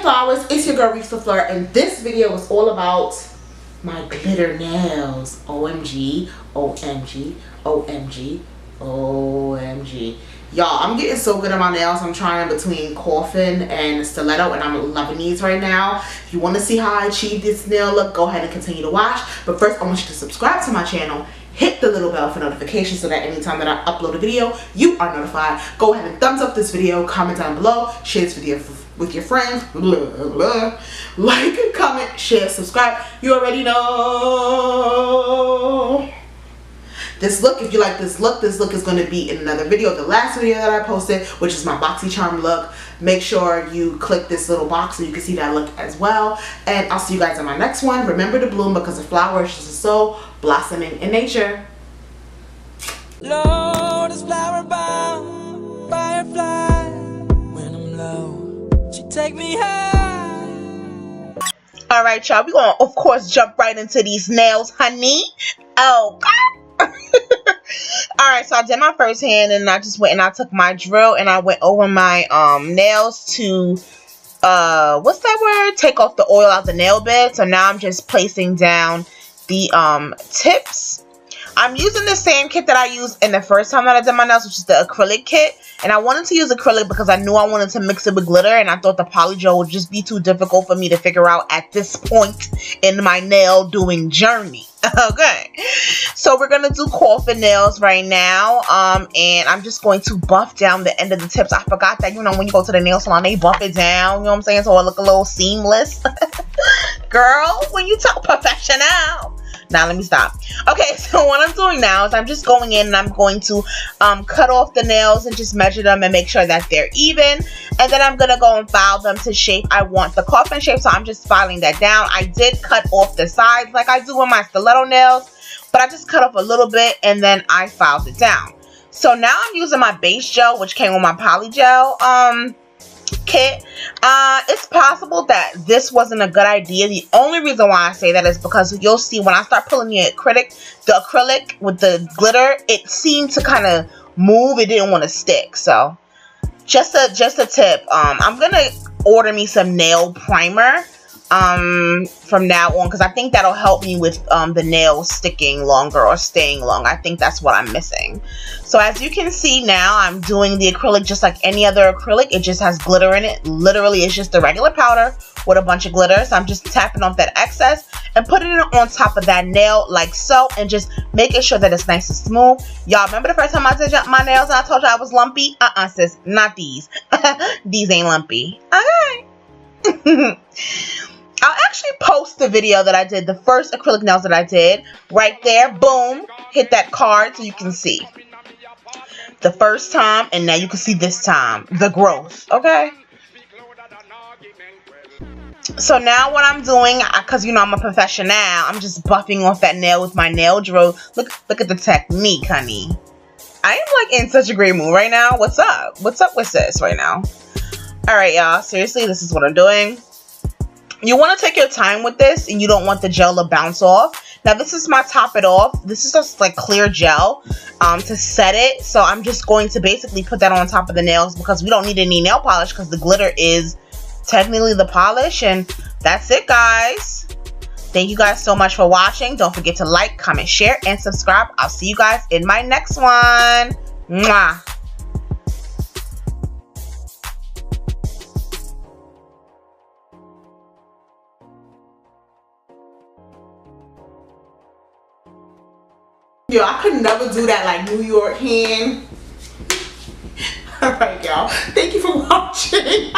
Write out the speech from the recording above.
flowers, it's your girl Reese LaFleur, and this video is all about my glitter nails. OMG, OMG, OMG, OMG. Y'all, I'm getting so good at my nails. I'm trying between coffin and stiletto, and I'm loving these right now. If you want to see how I achieve this nail look, go ahead and continue to watch. But first, I want you to subscribe to my channel. Hit the little bell for notifications so that anytime that I upload a video, you are notified. Go ahead and thumbs up this video, comment down below, share this video with your friends, blah, blah. Like, comment, share, subscribe. You already know. This look, if you like this look is going to be in another video, the last video that I posted, which is my boxy charm look. Make sure you click this little box so you can see that look as well. And I'll see you guys in my next one. Remember to bloom, because a flower is just a soul blossoming in nature. Lord is flower bound, firefly. When I'm low, she take me high. Alright, y'all, we're gonna of course jump right into these nails, honey. Oh God. Alright, so I did my first hand, and I just went and I took my drill and I went over my nails to what's that word? Take off the oil out the nail bed. So now I'm just placing down the tips. I'm using the same kit that I used in the first time that I did my nails, which is the acrylic kit. And I wanted to use acrylic because I knew I wanted to mix it with glitter, and I thought the polygel would just be too difficult for me to figure out at this point in my nail doing journey. Okay, so we're gonna do coffin nails right now, and I'm just going to buff down the end of the tips. I forgot that, you know, when you go to the nail salon, they buff it down, you know what I'm saying, so it look a little seamless. Girl, when you talk professional. Now let me stop. Okay, so what I'm doing now is I'm just going in and I'm going to cut off the nails and just measure them and make sure that they're even. And then I'm gonna go and file them to shape I want the coffin shape. So I'm just filing that down. I did cut off the sides like I do with my stiletto nails, but I just cut off a little bit and then I filed it down. So now I'm using my base gel, which came with my polygel kit. It's possible that this wasn't a good idea. The only reason why I say that is because you'll see when I start pulling the acrylic with the glitter, it seemed to kind of move. It didn't want to stick. So just a tip. I'm gonna order me some nail primer from now on, because I think that'll help me with the nails sticking longer or staying long. I think that's what I'm missing. So as you can see now, I'm doing the acrylic just like any other acrylic. It just has glitter in it. Literally, it's just a regular powder with a bunch of glitter. So I'm just tapping off that excess and putting it on top of that nail like so, and just making sure that it's nice and smooth. Y'all remember the first time I did my nails and I told you I was lumpy? Sis, not these. These ain't lumpy. Okay. I'll actually post the video that I did, the first acrylic nails that I did, right there. Boom. Hit that card so you can see the first time, and now you can see this time the growth. Okay. So now what I'm doing, because you know I'm a professional, I'm just buffing off that nail with my nail drill. Look at the technique, honey. I am like in such a great mood right now. What's up? What's up with this right now? All right, y'all. Seriously, this is what I'm doing. You want to take your time with this, and you don't want the gel to bounce off. Now this is my top it off. This is just like clear gel to set it. So I'm just going to basically put that on top of the nails, because we don't need any nail polish, because the glitter is technically the polish. And that's it, guys. Thank you guys so much for watching. Don't forget to like, comment, share, and subscribe. I'll see you guys in my next one. Mwah. Yo, I could never do that like New York hand. Alright, y'all. Thank you for watching.